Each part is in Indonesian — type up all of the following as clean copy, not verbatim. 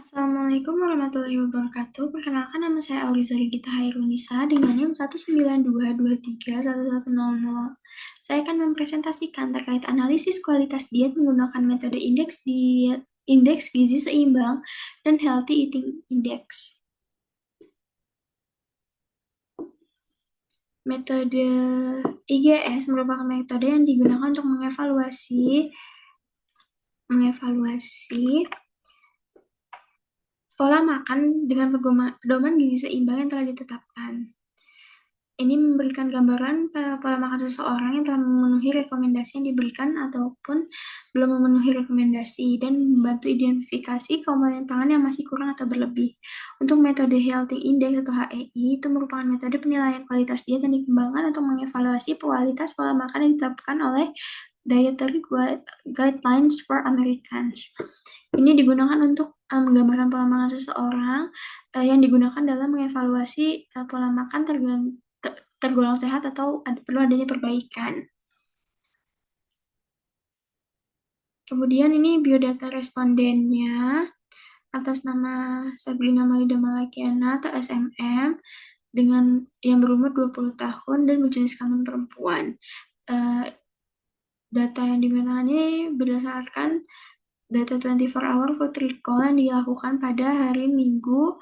Assalamualaikum warahmatullahi wabarakatuh. Perkenalkan nama saya Auliza Gita Hairunisa dengan NIM 192231100. Saya akan mempresentasikan terkait analisis kualitas diet menggunakan metode indeks gizi seimbang dan healthy eating index. Metode IGS merupakan metode yang digunakan untuk mengevaluasi pola makan dengan pedoman gizi seimbang yang telah ditetapkan. Ini memberikan gambaran pola makan seseorang yang telah memenuhi rekomendasi yang diberikan ataupun belum memenuhi rekomendasi dan membantu identifikasi komponen pangan yang masih kurang atau berlebih. Untuk metode Healthy Index atau HEI itu merupakan metode penilaian kualitas diet yang dikembangkan untuk mengevaluasi kualitas pola makan yang ditetapkan oleh Dietary Guidelines for Americans. Ini digunakan untuk menggambarkan pola makan seseorang yang digunakan dalam mengevaluasi pola makan tergolong sehat atau perlu adanya perbaikan. Kemudian ini biodata respondennya atas nama Sabrina Malida Malakiana atau SMM dengan yang berumur 20 tahun dan berjenis kelamin perempuan. Data yang digunakan ini berdasarkan data 24 hour food recall yang dilakukan pada hari Minggu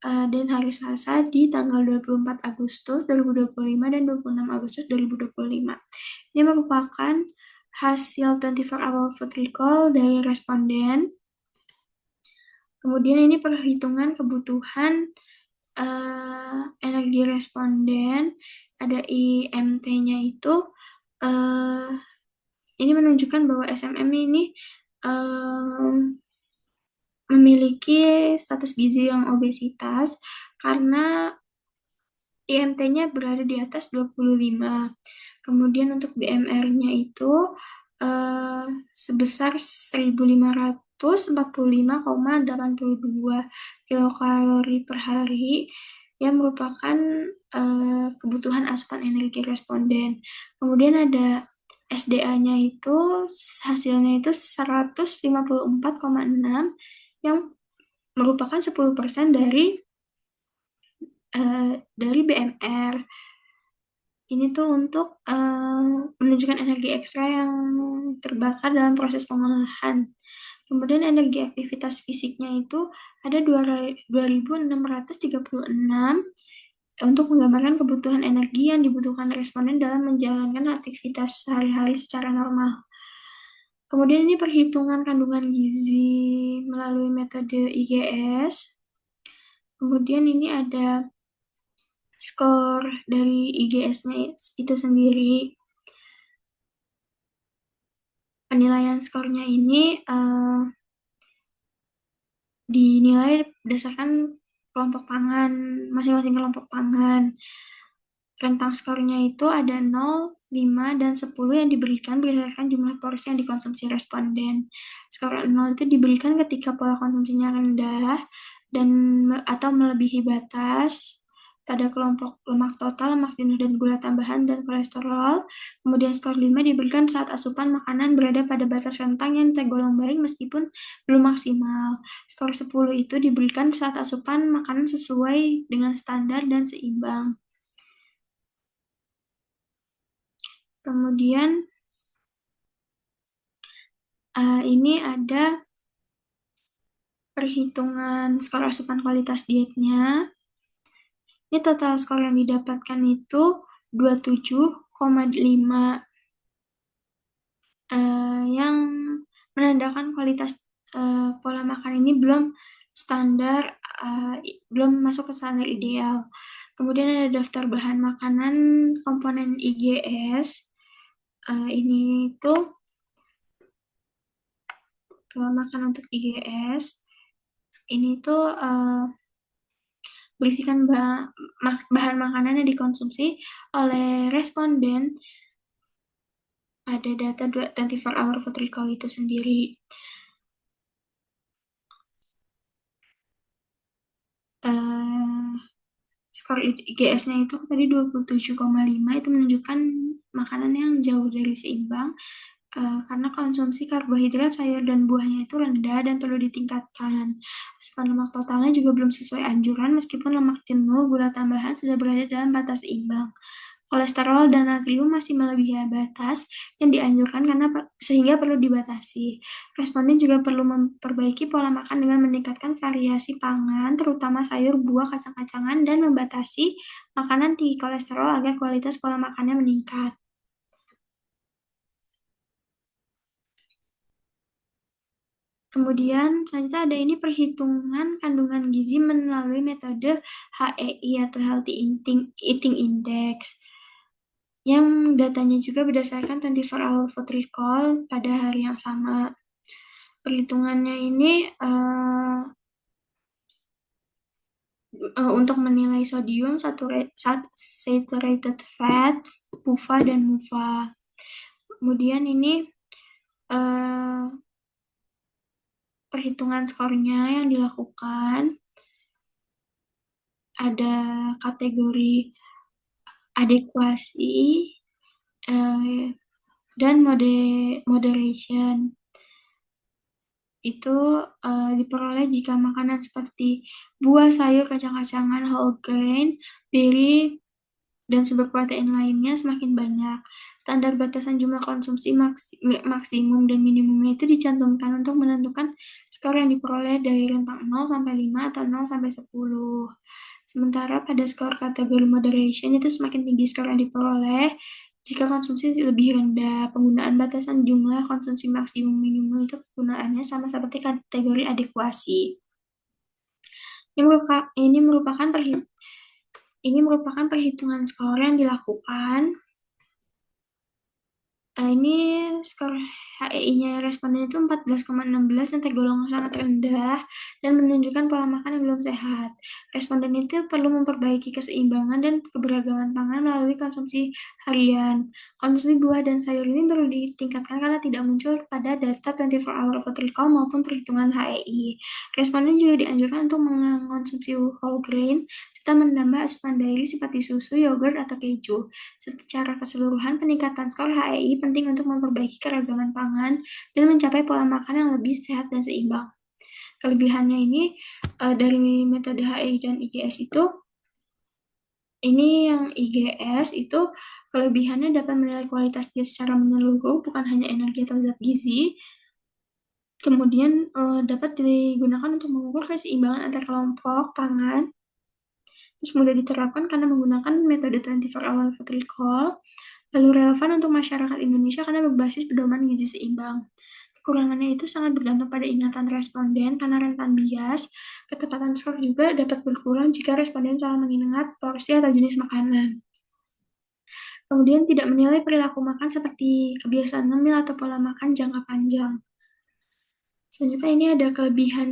dan hari Selasa di tanggal 24 Agustus 2025 dan 26 Agustus 2025. Ini merupakan hasil 24 hour food recall dari responden. Kemudian ini perhitungan kebutuhan energi responden, ada IMT-nya itu ini menunjukkan bahwa SMM ini memiliki status gizi yang obesitas karena IMT-nya berada di atas 25. Kemudian untuk BMR-nya itu sebesar 1545,82 kilokalori per hari yang merupakan kebutuhan asupan energi responden. Kemudian ada SDA-nya itu hasilnya itu 154,6 yang merupakan 10% dari BMR. Ini tuh untuk menunjukkan energi ekstra yang terbakar dalam proses pengolahan. Kemudian energi aktivitas fisiknya itu ada 2636 untuk menggambarkan kebutuhan energi yang dibutuhkan responden dalam menjalankan aktivitas sehari-hari secara normal. Kemudian ini perhitungan kandungan gizi melalui metode IGS. Kemudian ini ada skor dari IGS-nya itu sendiri. Penilaian skornya ini dinilai berdasarkan kelompok pangan, masing-masing kelompok pangan. Rentang skornya itu ada 0, 5, dan 10 yang diberikan berdasarkan jumlah porsi yang dikonsumsi responden. Skor 0 itu diberikan ketika pola konsumsinya rendah dan atau melebihi batas pada kelompok lemak total, lemak jenuh dan gula tambahan dan kolesterol. Kemudian skor 5 diberikan saat asupan makanan berada pada batas rentang yang tergolong baik meskipun belum maksimal. Skor 10 itu diberikan saat asupan makanan sesuai dengan standar dan seimbang. Kemudian ini ada perhitungan skor asupan kualitas dietnya. Ini total skor yang didapatkan itu 27,5 yang menandakan kualitas pola makan ini belum standar, belum masuk ke standar ideal. Kemudian ada daftar bahan makanan komponen IGS. Ini tuh pola makan untuk IGS. Ini tuh berisikan bahan makanan yang dikonsumsi oleh responden pada data 24 hour food recall itu sendiri. Skor IGS-nya itu tadi 27,5 itu menunjukkan makanan yang jauh dari seimbang karena konsumsi karbohidrat sayur dan buahnya itu rendah dan perlu ditingkatkan. Asupan lemak totalnya juga belum sesuai anjuran meskipun lemak jenuh, gula tambahan sudah berada dalam batas seimbang. Kolesterol dan natrium masih melebihi batas yang dianjurkan sehingga perlu dibatasi. Responden juga perlu memperbaiki pola makan dengan meningkatkan variasi pangan, terutama sayur, buah, kacang-kacangan, dan membatasi makanan tinggi kolesterol agar kualitas pola makannya meningkat. Kemudian selanjutnya ada ini perhitungan kandungan gizi melalui metode HEI atau Healthy Eating Index, yang datanya juga berdasarkan 24 Hour Food Recall pada hari yang sama. Perhitungannya ini untuk menilai sodium, saturated fats, PUFA, dan MUFA. Kemudian ini perhitungan skornya yang dilakukan ada kategori adekuasi dan moderation. Itu diperoleh jika makanan seperti buah, sayur, kacang-kacangan, whole grain, berry, dan sumber protein lainnya semakin banyak. Standar batasan jumlah konsumsi maksimum dan minimumnya itu dicantumkan untuk menentukan skor yang diperoleh dari rentang 0 sampai 5 atau 0 sampai 10. Sementara pada skor kategori moderation itu semakin tinggi skor yang diperoleh jika konsumsi lebih rendah. Penggunaan batasan jumlah konsumsi maksimum minimum itu penggunaannya sama seperti kategori adekuasi. Ini merupakan perhitungan skor yang dilakukan. Ini skor HEI-nya responden itu 14,16 yang tergolong sangat rendah dan menunjukkan pola makan yang belum sehat. Responden itu perlu memperbaiki keseimbangan dan keberagaman pangan melalui konsumsi harian. Konsumsi buah dan sayur ini perlu ditingkatkan karena tidak muncul pada data 24 Hour Food Recall maupun perhitungan HEI. Responden juga dianjurkan untuk mengonsumsi whole grain serta menambah asupan dairy seperti susu, yogurt, atau keju. Secara keseluruhan, peningkatan skor HEI penting untuk memperbaiki keragaman pangan dan mencapai pola makan yang lebih sehat dan seimbang. Kelebihannya ini dari metode HEI dan IGS itu, ini yang IGS itu kelebihannya dapat menilai kualitas diet secara menyeluruh, bukan hanya energi atau zat gizi. Kemudian dapat digunakan untuk mengukur keseimbangan antar kelompok pangan. Terus mudah diterapkan karena menggunakan metode 24 Hour Food Recall. Lalu relevan untuk masyarakat Indonesia karena berbasis pedoman gizi seimbang. Kekurangannya itu sangat bergantung pada ingatan responden karena rentan bias. Ketepatan skor juga dapat berkurang jika responden salah mengingat porsi atau jenis makanan. Kemudian tidak menilai perilaku makan seperti kebiasaan ngemil atau pola makan jangka panjang. Selanjutnya ini ada kelebihan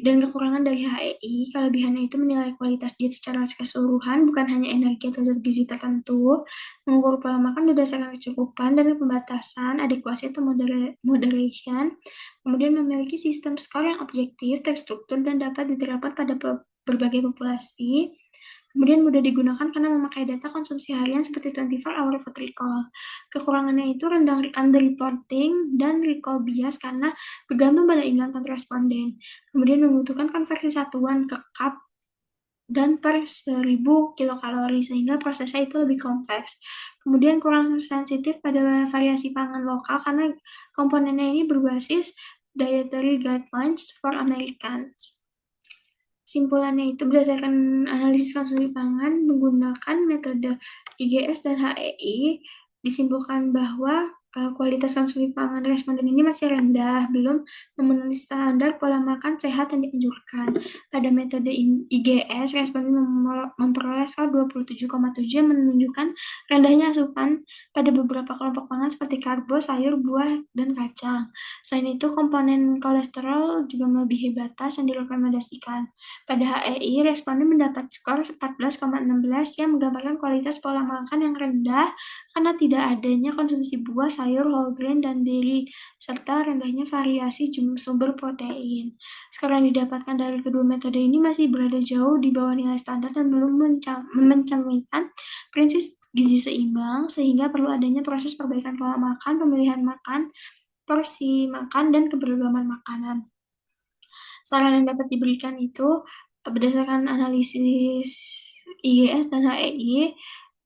dan kekurangan dari HEI. Kelebihannya itu menilai kualitas diet secara keseluruhan, bukan hanya energi atau zat gizi tertentu. Mengukur pola makan berdasarkan kecukupan dan pembatasan, adekuasi atau moderation. Kemudian memiliki sistem skor yang objektif, terstruktur, dan dapat diterapkan pada berbagai populasi. Kemudian mudah digunakan karena memakai data konsumsi harian seperti 24 Hour Food Recall. Kekurangannya itu rendah underreporting dan recall bias karena bergantung pada ingatan responden. Kemudian membutuhkan konversi satuan ke cup dan per 1000 kilokalori sehingga prosesnya itu lebih kompleks. Kemudian kurang sensitif pada variasi pangan lokal karena komponennya ini berbasis Dietary Guidelines for Americans. Simpulannya itu berdasarkan analisis konsumsi pangan menggunakan metode IGS dan HEI, disimpulkan bahwa kualitas konsumsi pangan responden ini masih rendah, belum memenuhi standar pola makan sehat yang dianjurkan. Pada metode IGS, responden memperoleh skor 27,7 yang menunjukkan rendahnya asupan pada beberapa kelompok pangan seperti karbo, sayur, buah, dan kacang. Selain itu, komponen kolesterol juga melebihi batas yang direkomendasikan. Pada HEI, responden mendapat skor 14,16 yang menggambarkan kualitas pola makan yang rendah karena tidak adanya konsumsi buah, sayur, whole grain, dan dairy, serta rendahnya variasi sumber protein. Skor yang didapatkan dari kedua metode ini masih berada jauh di bawah nilai standar dan belum mencerminkan gizi seimbang, sehingga perlu adanya proses perbaikan pola makan, pemilihan makan, porsi makan, dan keberagaman makanan. Saran yang dapat diberikan itu berdasarkan analisis IGS dan HEI,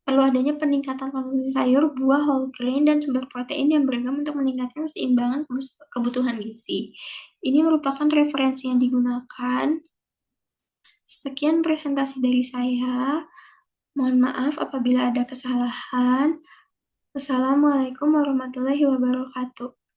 perlu adanya peningkatan konsumsi sayur, buah, whole grain, dan sumber protein yang beragam untuk meningkatkan keseimbangan kebutuhan gizi. Ini merupakan referensi yang digunakan. Sekian presentasi dari saya. Mohon maaf apabila ada kesalahan. Wassalamualaikum warahmatullahi wabarakatuh.